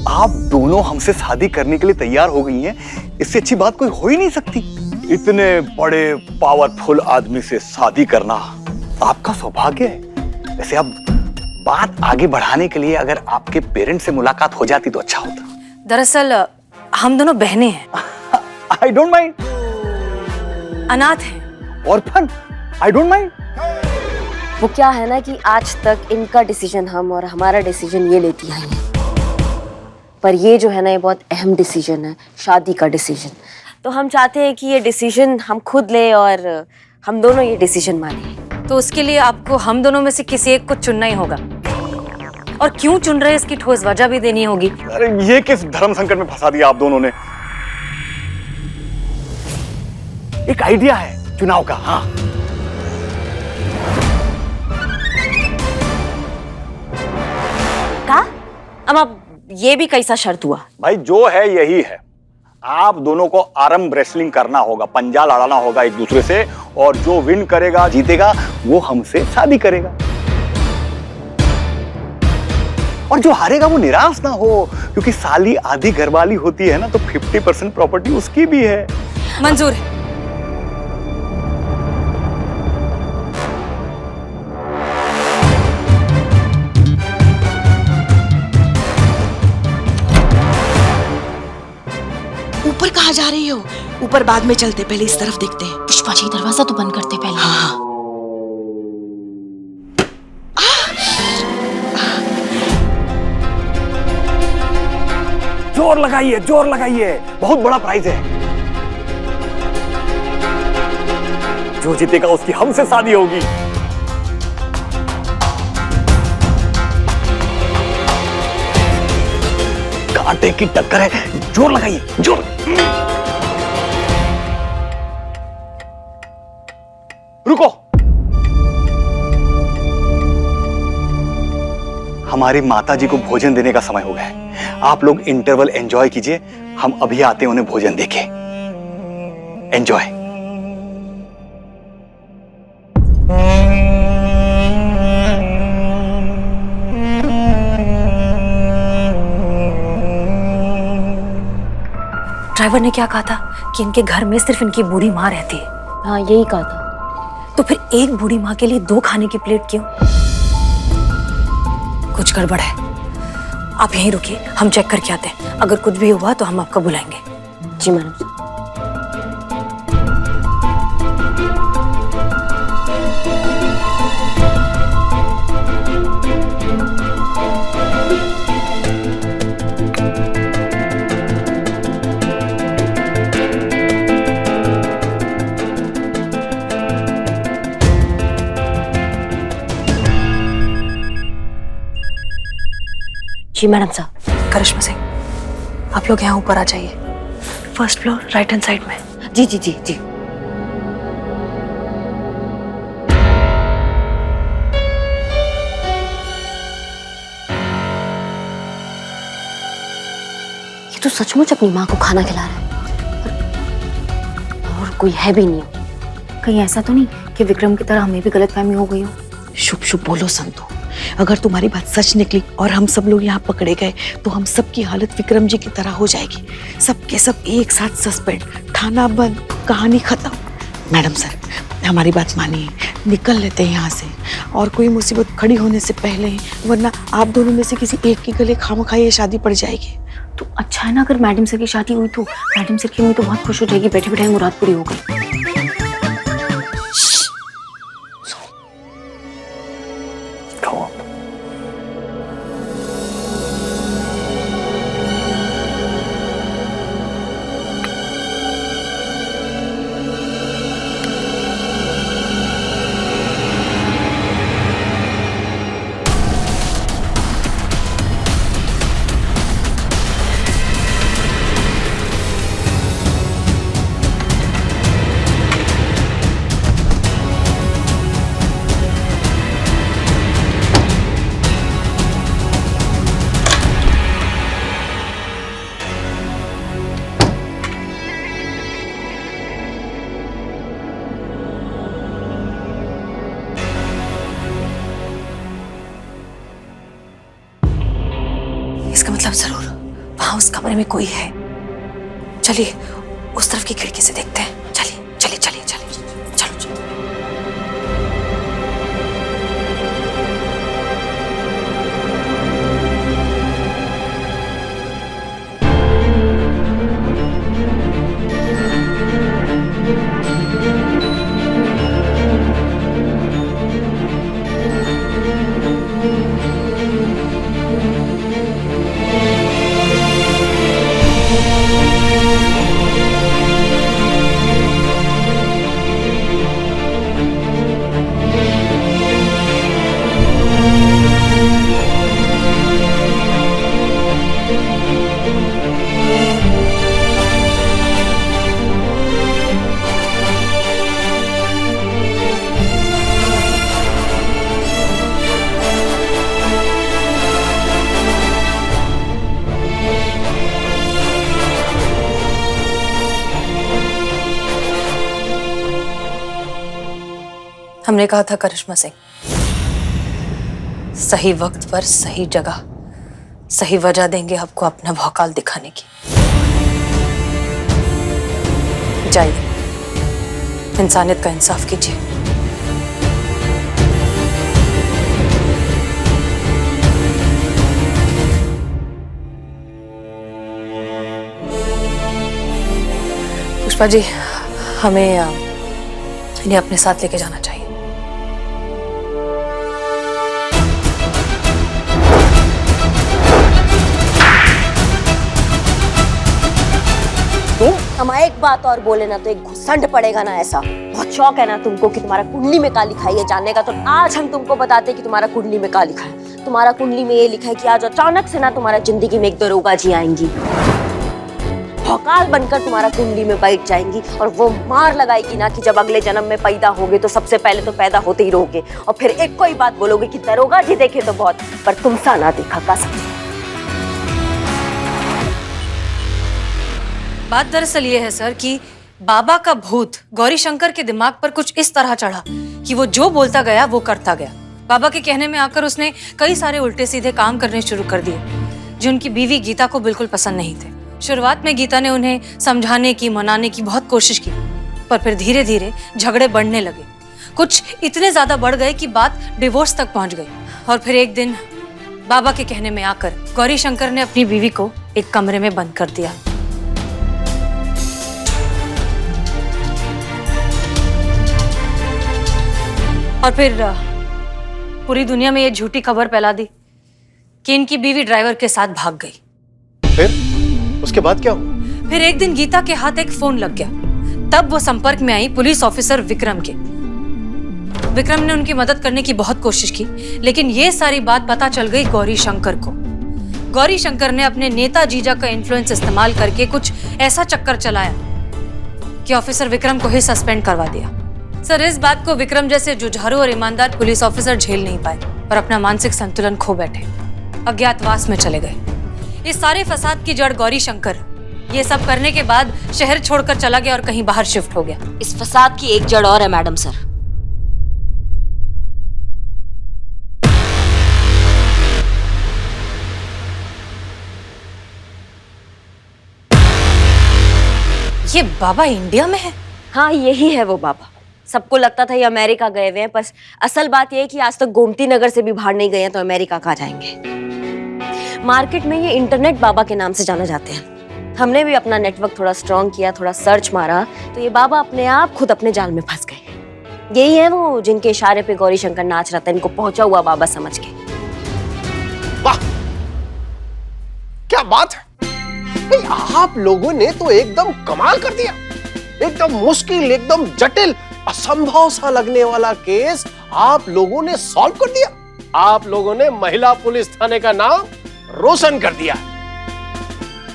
आप दोनों हमसे शादी करने के लिए तैयार हो गई हैं, इससे अच्छी बात कोई हो ही नहीं सकती। इतने बड़े पावरफुल आदमी से शादी करना आपका सौभाग्य है। वैसे अब बात आगे बढ़ाने के लिए अगर आपके पेरेंट्स से मुलाकात हो जाती तो अच्छा होता। दरअसल हम दोनों बहनें हैं। I don't mind. अनाथ हैं। ऑर्फन। I don't mind. वो क्या है ना कि आज तक इनका डिसीजन हम और हमारा डिसीजन ये लेती आई है, पर ये जो है ना ये बहुत अहम डिसीजन है, शादी का डिसीजन। तो हम चाहते हैं कि ये डिसीजन हम खुद ले और हम दोनों ये डिसीजन माने। तो उसके लिए आपको हम दोनों में से किसी एक को चुनना ही होगा, और क्यों चुन रहे हैं इसकी ठोस वजह भी देनी होगी। अरे ये किस धर्म संकट में फंसा दिया आप दोनों ने। एक आइडिया है चुनाव का। हाँ, का? अब ये भी कैसा शर्त हुआ? भाई जो है यही है। आप दोनों को आर्म रेसलिंग करना होगा, पंजा लड़ाना होगा एक दूसरे से, और जो विन करेगा जीतेगा वो हमसे शादी करेगा, और जो हारेगा वो निराश ना हो, क्योंकि साली आधी घरवाली होती है ना, तो 50% प्रॉपर्टी उसकी भी है। मंजूर है। ऊपर कहाँ जा रही हो? ऊपर बाद में चलते, पहले इस तरफ देखते हैं। पुष्पा जी दरवाजा तो बंद करते पहले। हाँ। जोर लगाइए, जोर लगाइए, बहुत बड़ा प्राइज है। जो जीतेगा उसकी हमसे शादी होगी। कांटे की टक्कर है, जोर लगाइए, जोर। रुको, हमारी माता जी को भोजन देने का समय हो गया है। आप लोग इंटरवल एंजॉय कीजिए, हम अभी आते हैं उन्हें भोजन देके। एंजॉय। ड्राइवर ने क्या कहा था कि इनके घर में सिर्फ इनकी बूढ़ी माँ रहती है। हाँ, यही कहा था। तो फिर एक बूढ़ी माँ के लिए 2 खाने की प्लेट क्यों? कुछ गड़बड़ है। आप यहीं रुकिए, हम चेक करके आते हैं। अगर कुछ भी हुआ तो हम आपको बुलाएंगे। जी मैडम। जी मैडम साहब। करिश्मा सिंह, आप लोग यहाँ ऊपर आ जाइए। 1st floor, right hand side में। जी जी जी जी। ये तो सचमुच अपनी माँ को खाना खिला रहा है, और कोई है भी नहीं। कहीं ऐसा तो नहीं कि विक्रम की तरह हमें भी गलतफहमी हो गई हो? शुभ शुभ बोलो संतु। अगर तुम्हारी बात सच निकली और हम सब लोग यहाँ पकड़े गए तो हम सब की हालत विक्रम जी की तरह हो जाएगी। सब के सब एक साथ सस्पेंड, थाना बंद, कहानी खत्म। मैडम सर, हमारी बात मानिए, निकल लेते हैं यहाँ से, और कोई मुसीबत खड़ी होने से पहले ही, वरना आप दोनों में से किसी एक के गले खामखा ये शादी पड़ जाएगी। तो अच्छा है ना, अगर मैडम सर की शादी हुई तो मैडम सर की मम्मी तो बहुत खुश हो जाएगी। बैठे बैठे मुराद पूरी हो गई। इसका मतलब जरूर वहां उस कमरे में कोई है। चलिए उस तरफ की खिड़की से देखते हैं। चलिए चलिए चलिए चलिए चलो चलो। हमने कहा था करिश्मा सिंह, सही वक्त पर सही जगह सही वजह देंगे आपको अपना भौकाल दिखाने की। जाइए, इंसानियत का इंसाफ कीजिए। पुष्पा जी, हमें इन्हें अपने साथ लेके जाना चाहिए। हम एक बात और बोले ना तो एक घुसंड पड़ेगा ना। ऐसा बहुत शौक है ना तुमको कि तुम्हारा कुंडली में क्या लिखा है ये जानने का, तो आज हम तुमको बताते कि तुम्हारा कुंडली में क्या लिखा है। तुम्हारा कुंडली में ये लिखा है कि आज अचानक से ना तुम्हारा जिंदगी में एक दरोगा जी आएंगी, भौकाल बनकर तुम्हारा कुंडली में बैठ जाएंगी और वो मार लगाएगी ना कि जब अगले जन्म में पैदा होगे तो सबसे पहले तो पैदा होते ही रहोगे, और फिर एक कोई बात बोलोगे कि दरोगा जी देखे तो बहुत, पर तुम सा ना देखा का सकते। बात दरअसल ये है सर कि बाबा का भूत गौरी शंकर के दिमाग पर कुछ इस तरह चढ़ा कि वो जो बोलता गया वो करता गया। बाबा के कहने में आकर उसने कई सारे उल्टे सीधे काम करने शुरू कर दिए जो उनकी बीवी गीता को बिल्कुल पसंद नहीं थे। शुरुआत में गीता ने उन्हें समझाने की मनाने की बहुत कोशिश की, पर फिर धीरे धीरे झगड़े बढ़ने लगे। कुछ इतने ज्यादा बढ़ गए कि बात डिवोर्स तक पहुंच गई। और फिर एक दिन बाबा के कहने में आकर गौरी शंकर ने अपनी बीवी को एक कमरे में बंद कर दिया। और फिर पूरी दुनिया में ये झूठी खबर फैला दी कि इनकी बीवी ड्राइवर के साथ भाग गई। फिर उसके बाद क्या हुआ? फिर एक दिन गीता के हाथ एक फोन लग गया। तब वो संपर्क में आई पुलिस ऑफिसर विक्रम के। विक्रम ने उनकी मदद करने की बहुत कोशिश की, लेकिन ये सारी बात पता चल गई गौरी शंकर को। गौरी शंकर ने अपने नेता जीजा का इन्फ्लुएंस इस्तेमाल करके कुछ ऐसा चक्कर चलाया कि ऑफिसर विक्रम को ही सस्पेंड करवा दिया। सर, इस बात को विक्रम जैसे जुझारू और ईमानदार पुलिस ऑफिसर झेल नहीं पाए और अपना मानसिक संतुलन खो बैठे, अज्ञातवास में चले गए। इस सारे फसाद की जड़ गौरी शंकर ये सब करने के बाद शहर छोड़कर चला गया और कहीं बाहर शिफ्ट हो गया। इस फसाद की एक जड़ और है मैडम सर। ये बाबा इंडिया में है? हाँ, यही है वो बाबा। सबको लगता था ये अमेरिका गए हुए हैं, पर असल बात ये है कि आज तक गोमती नगर से भी बाहर नहीं गए हैं, तो अमेरिका कहाँ जाएंगे। मार्केट में ये इंटरनेट बाबा के नाम से जाना जाते हैं। हमने भी अपना नेटवर्क थोड़ा स्ट्रॉन्ग किया, थोड़ा सर्च मारा, तो ये बाबा अपने आप खुद अपने जाल में फंस गए। यही है वो जिनके इशारे पे गौरी शंकर नाच रहा था, इनको पहुंचा हुआ बाबा समझ के। वाह, क्या बात है। आप लोगों ने तो एकदम कमाल कर दिया। एकदम मुश्किल, एकदम जटिल, असंभव सा लगने वाला केस आप लोगों ने सॉल्व कर दिया। आप लोगों ने महिला पुलिस थाने का नाम रोशन कर दिया।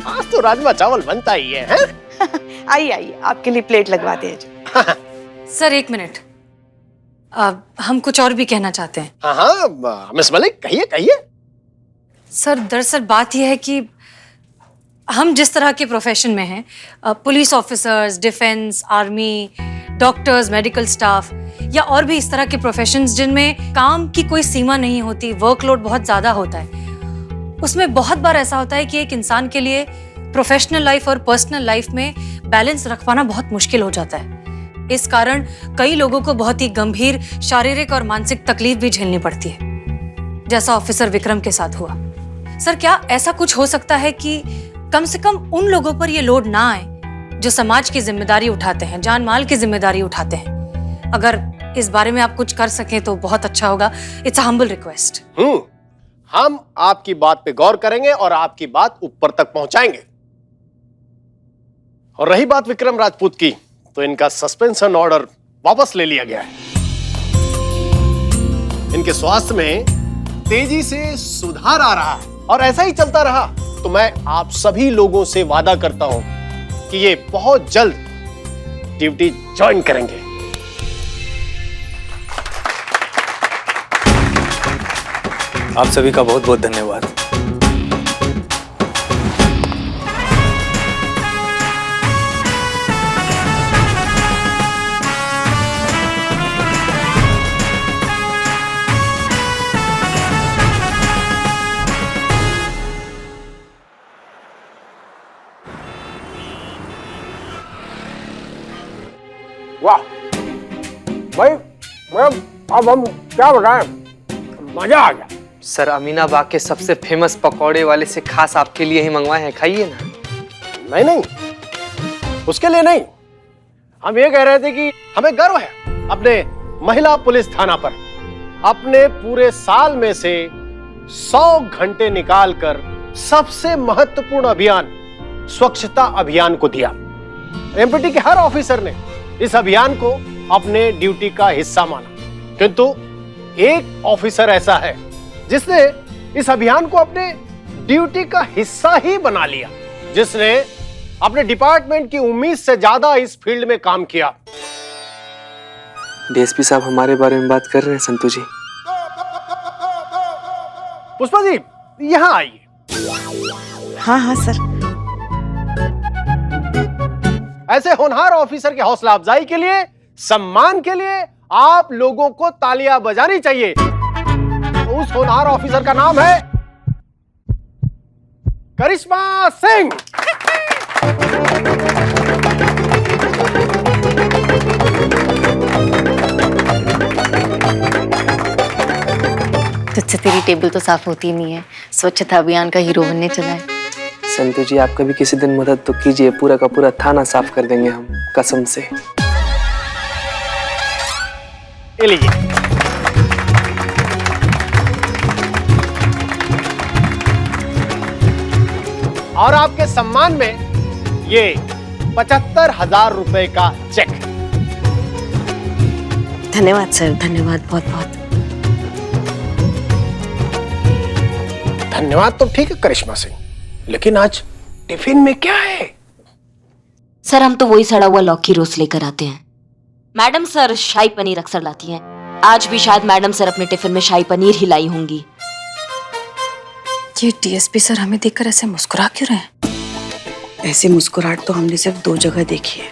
आज तो राजमा चावल बनता ही है, हैं? आइए आइए, आपके लिए प्लेट लगवा दे। सर एक मिनट, हम कुछ और भी कहना चाहते हैं। हाँ, मिस मलिक कहिए कहिए। सर दरअसल बात यह है कि हम जिस तरह के प्रोफेशन में हैं, police officers, defence, army, doctors, medical staff या और भी इस तरह के प्रोफेशंस जिनमें काम की कोई सीमा नहीं होती, वर्कलोड बहुत ज़्यादा होता है, उसमें बहुत बार ऐसा होता है कि एक इंसान के लिए प्रोफेशनल लाइफ और पर्सनल लाइफ में बैलेंस रख पाना बहुत मुश्किल हो जाता है। इस कारण कई लोगों को बहुत ही गंभीर शारीरिक और मानसिक तकलीफ भी झेलनी पड़ती है, जैसा ऑफिसर विक्रम के साथ हुआ। सर, क्या ऐसा कुछ हो सकता है कि कम से कम उन लोगों पर ये लोड ना आए जो समाज की जिम्मेदारी उठाते हैं, जान माल की जिम्मेदारी उठाते हैं? अगर इस बारे में आप कुछ कर सकें तो बहुत अच्छा होगा। It's a humble request. हम आपकी बात पे गौर करेंगे और आपकी बात ऊपर तक पहुंचाएंगे। और रही बात विक्रम राजपूत की, तो इनका सस्पेंशन ऑर्डर वापस ले लिया गया है। इनके स्वास्थ्य में तेजी से सुधार आ रहा है और ऐसा ही चलता रहा तो मैं आप सभी लोगों से वादा करता हूं कि ये बहुत जल्द ड्यूटी ज्वाइन करेंगे। आप सभी का बहुत बहुत धन्यवाद। वाह भाई, अब हम क्या बताएं, मजा आ गया। सर, अमीनाबाग के सबसे फेमस पकौड़े वाले से खास आपके लिए ही मंगवाए हैं, खाइए ना। नहीं, उसके लिए नहीं। हम ये कह रहे थे कि हमें गर्व है अपने महिला पुलिस थाना पर। अपने पूरे साल में से 100 घंटे निकालकर सबसे महत्वपूर्ण अभियान स्वच्छता अभियान को दिया। एमपीटी के हर ऑफिसर ने इस अभियान को अपने ड्यूटी का हिस्सा माना, किंतु एक ऑफिसर ऐसा है जिसने इस अभियान को अपने ड्यूटी का हिस्सा ही बना लिया, जिसने अपने डिपार्टमेंट की उम्मीद से ज्यादा इस फील्ड में काम किया। डीएसपी साहब हमारे बारे में बात कर रहे हैं संतू जी। पुष्पा जी, यहां आइए। हाँ सर। ऐसे होनहार ऑफिसर के हौसला अफजाई के लिए, सम्मान के लिए आप लोगों को तालियां बजानी चाहिए। तो उस होनहार ऑफिसर का नाम है करिश्मा सिंह। तुझसे तेरी टेबल तो साफ होती नहीं है, स्वच्छता अभियान का हीरो बनने चला है। संतू जी, आप कभी किसी दिन मदद तो कीजिए, पूरा का पूरा थाना साफ कर देंगे हम, कसम से। ये लीजिए। और आपके सम्मान में ये 75,000 रुपए का चेक। धन्यवाद सर, धन्यवाद बहुत बहुत। धन्यवाद तो ठीक है करिश्मा सिंह, लेकिन आज टिफिन में क्या है? सर, हम तो वही सड़ा हुआ लौकी रोज लेकर आते हैं। मैडम सर शाही पनीर अक्सर लाती हैं। आज भी शायद मैडम सर अपने टिफिन में शाही पनीर ही लाई होंगी। ये डीएसपी सर हमें देखकर ऐसे मुस्कुरा क्यों रहे हैं? ऐसी मुस्कुराहट तो हमने सिर्फ 2 जगह देखी है,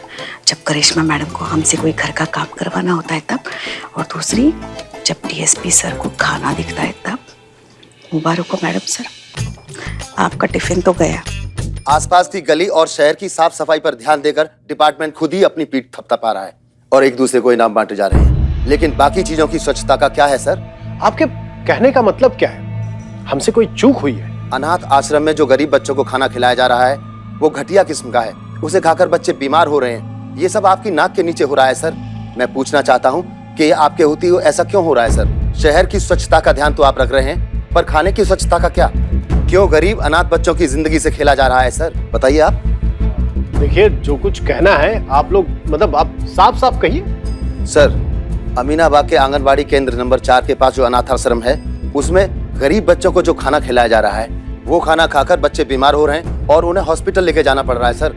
जब करिश्मा मैडम को हमसे कोई घर का काम करवाना होता है तब, और दूसरी जब डीएसपी सर को खाना दिखता है तब। मुबारक हो मैडम सर, आपका टिफिन तो गया। आसपास की गली और शहर की साफ सफाई पर ध्यान देकर डिपार्टमेंट खुद ही अपनी पीठ थपथपा रहा है और एक दूसरे को इनाम बांटे जा रहे हैं, लेकिन बाकी चीजों की स्वच्छता का क्या है सर? आपके कहने का मतलब क्या है? हमसे कोई चूक हुई है? अनाथ आश्रम में जो गरीब बच्चों को खाना खिलाया जा रहा है वो घटिया किस्म का है, उसे खाकर बच्चे बीमार हो रहे हैं। ये सब आपकी नाक के नीचे हो रहा है सर। मैं पूछना चाहता हूँ कि आपके होती हुए ऐसा क्यों हो रहा है सर? शहर की स्वच्छता का ध्यान तो आप रख रहे हैं, पर खाने की स्वच्छता का क्या? क्यों गरीब अनाथ बच्चों की जिंदगी से खेला जा रहा है सर? बताइए आप। देखिए, जो कुछ कहना है आप लोग मतलब आप साफ साफ कहिए। सर, अमीनाबाग के आंगनबाड़ी केंद्र नंबर 4 के पास जो अनाथ आश्रम है उसमें गरीब बच्चों को जो खाना खिलाया जा रहा है वो खाना खाकर बच्चे बीमार हो रहे हैं और उन्हें हॉस्पिटल लेके जाना पड़ रहा है सर।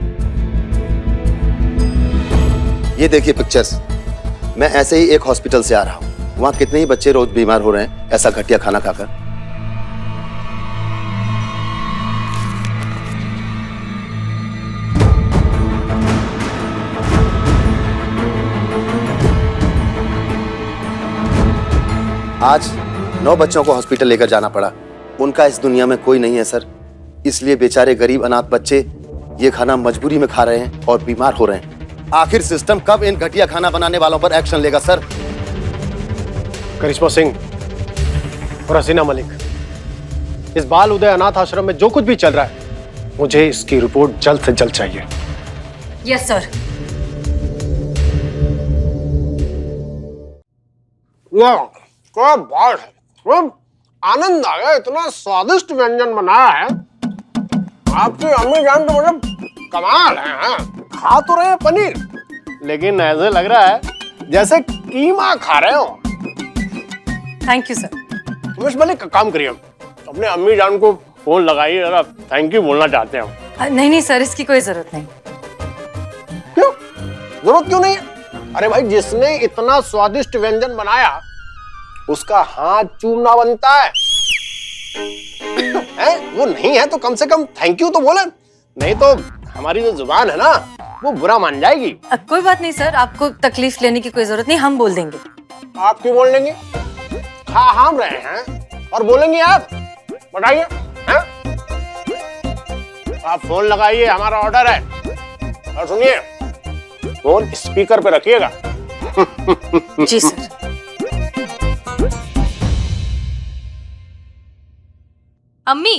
ये देखिए पिक्चर्स, मैं ऐसे ही एक हॉस्पिटल से आ रहा हूँ, वहाँ कितने ही बच्चे रोज बीमार हो रहे हैं ऐसा घटिया खाना खाकर। आज 9 बच्चों को हॉस्पिटल लेकर जाना पड़ा उनका इस दुनिया में कोई नहीं है सर, इसलिए बेचारे गरीब अनाथ बच्चे ये खाना मजबूरी में खा रहे हैं और बीमार हो रहे हैं। आखिर सिस्टम कब इन घटिया खाना बनाने वालों पर एक्शन लेगा सर? करिश्मा सिंह और हसीना मलिक, इस बाल उदय अनाथ आश्रम में जो कुछ भी चल रहा है, मुझे इसकी रिपोर्ट जल्द से जल्द चाहिए। Yes sir. क्या बात है, आनंद आ गया, इतना स्वादिष्ट व्यंजन बनाया है। आपकी अम्मी जान तो मतलब कमाल है। हाँ? खा तो रहे हैं पनीर, लेकिन ऐसे लग रहा है जैसे कीमा खा रहे हो। Thank you sir. Miss Malik, काम करिए, अपने अम्मी जान को फोन लगाइए, जरा थैंक यू बोलना चाहते हैं। नहीं नहीं सर, इसकी कोई जरूरत नहीं। क्यों जरूरत क्यों नहीं है? अरे भाई, जिसने इतना स्वादिष्ट व्यंजन बनाया उसका हाथ चूमना बनता है। वो नहीं है तो कम से कम थैंक यू तो बोले, नहीं तो हमारी जो जुबान है ना वो बुरा मान जाएगी। कोई बात नहीं सर, आपको तकलीफ लेने की कोई जरूरत नहीं, हम बोल देंगे। आप क्यों बोल देंगे? खा हम रहे हैं और बोलेंगे आप? बताइए। आप फोन लगाइए, हमारा ऑर्डर है। और सुनिए, फोन स्पीकर पे रखिएगा। जी सर। अम्मी,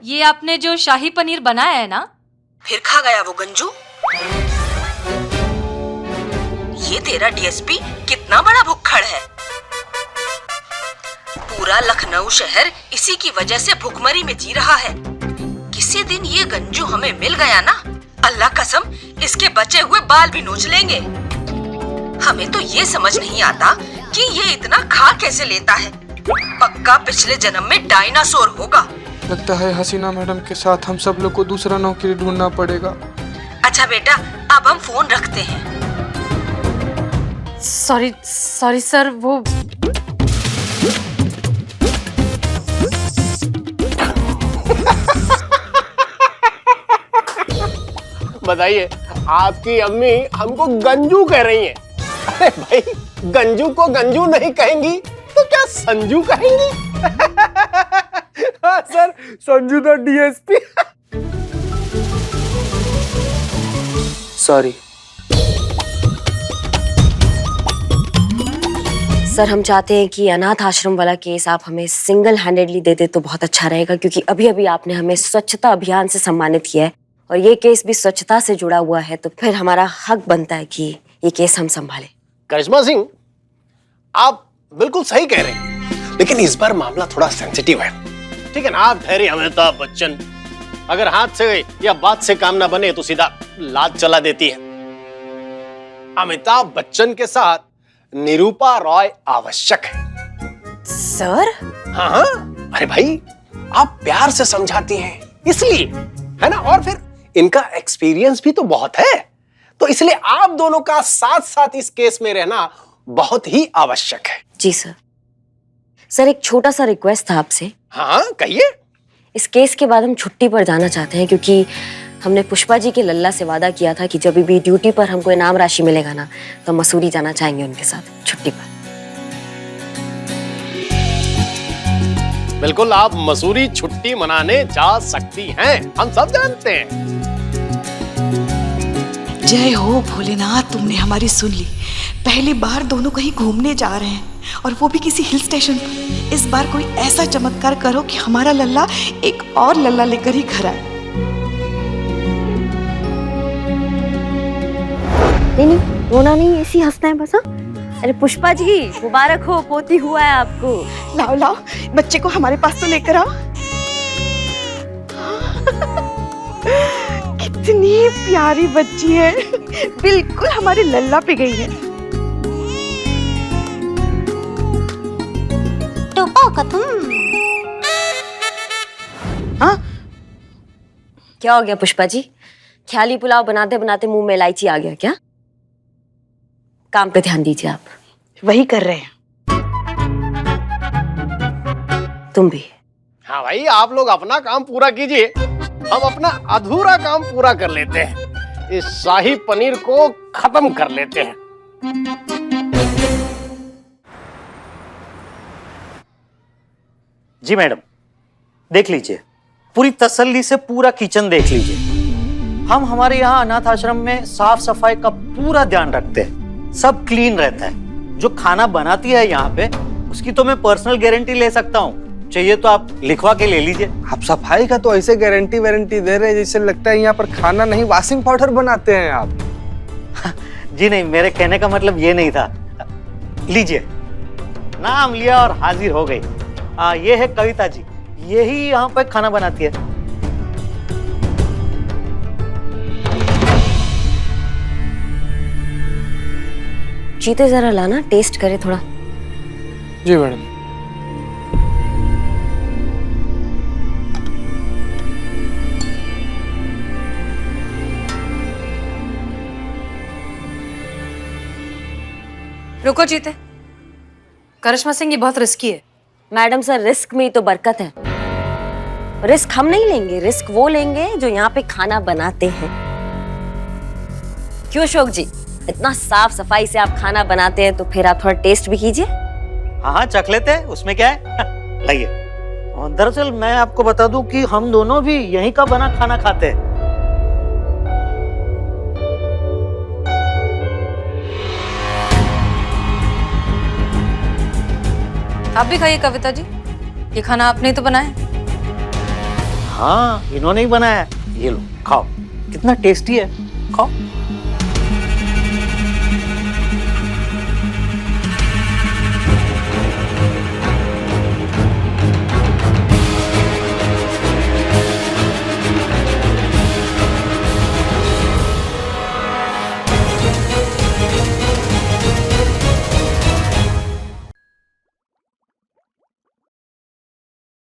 ये आपने जो शाही पनीर बनाया है ना? फिर खा गया वो गंजू। ये तेरा डीएसपी कितना बड़ा भुक्खड़ है। पूरा लखनऊ शहर इसी की वजह से भुखमरी में जी रहा है। किसी दिन ये गंजू हमें मिल गया ना, अल्लाह कसम इसके बचे हुए बाल भी नोच लेंगे। हमें तो ये समझ नहीं आता कि ये इतना खा कैसे लेता है। पक्का पिछले जन्म में डायनासोर होगा। लगता है हसीना मैडम के साथ हम सब लोग को दूसरा नौकरी ढूंढना पड़ेगा। अच्छा बेटा, अब हम फोन रखते हैं। सॉरी सर, वो बताइए, आपकी अम्मी हमको गंजू कह रही हैं। अरे भाई, गंजू को गंजू नहीं कहेंगी तो क्या संजू कहेंगी? हाँ sir, Sanju the DSP. Sorry sir, हम चाहते हैं कि अनाथ आश्रम वाला केस आप हमें सिंगल हैंडेडली दे दे तो बहुत अच्छा रहेगा, क्योंकि अभी अभी आपने हमें स्वच्छता अभियान से सम्मानित किया है और ये केस भी स्वच्छता से जुड़ा हुआ है, तो फिर हमारा हक बनता है कि ये केस हम संभालें। करिश्मा सिंह, आप बिल्कुल सही कह रहे हैं, लेकिन इस बार मामला थोड़ा सेंसिटिव है। ठीक है ना? आप ठहरे अमिताभ बच्चन, अगर हाथ से या बात से काम ना बने तो सीधा लात चला देती है। अमिताभ बच्चन के साथ निरूपा रॉय आवश्यक है। सर? हाँ, अरे भाई, आप प्यार से समझाती हैं इसलिए, है ना? और फिर इनका एक्सपीरियंस भी तो बहुत है, तो इसलिए आप दोनों का साथ साथ इस केस में रहना बहुत ही आवश्यक है। जी सर। सर, एक छोटा सा रिक्वेस्ट था आपसे। हाँ, कहिए। इस केस के बाद हम छुट्टी पर जाना चाहते हैं, क्योंकि हमने पुष्पा जी के लल्ला से वादा किया था कि जब भी ड्यूटी पर हमको इनाम राशि मिलेगा ना, तो मसूरी जाना चाहेंगे उनके साथ छुट्टी पर। बिल्कुल, आप मसूरी छुट्टी मनाने जा सकती हैं, हम सब जानते हैं। जय हो भोलेनाथ, तुमने हमारी सुन ली। पहली बार दोनों कहीं घूमने जा रहे हैं, और वो भी किसी हिल स्टेशन पर। इस बार कोई ऐसा चमत्कार करो कि हमारा लल्ला एक और लल्ला लेकर ही घर आए। नहीं, रोना नहीं, ऐसी हंसना है बस। हाँ? अरे पुष्पा जी, मुबारक हो, पोती हुआ है आपको। लाओ लाओ, बच्चे को हमारे पास तो लेकर आओ। कितनी प्यारी बच्ची है, बिल्कुल हमारे लल्ला पे गई है। हाँ? क्या हो गया पुष्पा जी? ख्याली पुलाव बनाते बनाते मुंह में इलायची आ गया क्या? काम पे ध्यान दीजिए आप। वही कर रहे हैं। तुम भी। हाँ भाई, आप लोग अपना काम पूरा कीजिए, हम अपना अधूरा काम पूरा कर लेते हैं। इस शाही पनीर को खत्म कर लेते हैं। जी मैडम, देख लीजिए, पूरी तसल्ली से पूरा किचन देख लीजिए। हम हमारे यहाँ अनाथ आश्रम में साफ सफाई का पूरा ध्यान रखते हैं, सब क्लीन रहता है। जो खाना बनाती है यहाँ पे, उसकी तो मैं पर्सनल गारंटी ले सकता हूँ, चाहिए तो आप लिखवा के ले लीजिए। आप सफाई का तो ऐसे गारंटी वारंटी दे रहे हैं जैसे लगता है यहाँ पर खाना नहीं वॉशिंग पाउडर बनाते हैं आप। जी नहीं, मेरे कहने का मतलब ये नहीं था। लीजिए, नाम लिया और हाजिर हो गई। ये है कविता जी, यही यहाँ पे खाना बनाती है। जीते जरा लाना, टेस्ट करे थोड़ा। जी मैडम। रुको जीते, करिश्मा सिंह ये बहुत रिस्की है। मैडम सर, रिस्क में ही तो बरकत है। रिस्क हम नहीं लेंगे, रिस्क वो लेंगे जो यहाँ पे खाना बनाते हैं। क्यों अशोक जी, इतना साफ सफाई से आप खाना बनाते हैं तो फिर आप थोड़ा टेस्ट भी कीजिए। हाँ हाँ, चख लेते हैं, उसमें क्या है। लाइए। दरअसल मैं आपको बता दूं कि हम दोनों भी यहीं का बना खाना खाते हैं। आप भी खाइए कविता जी, ये खाना आपने ही तो बनाया। हाँ, इन्होंने ही बनाया है। ये लो, खाओ, कितना टेस्टी है, खाओ।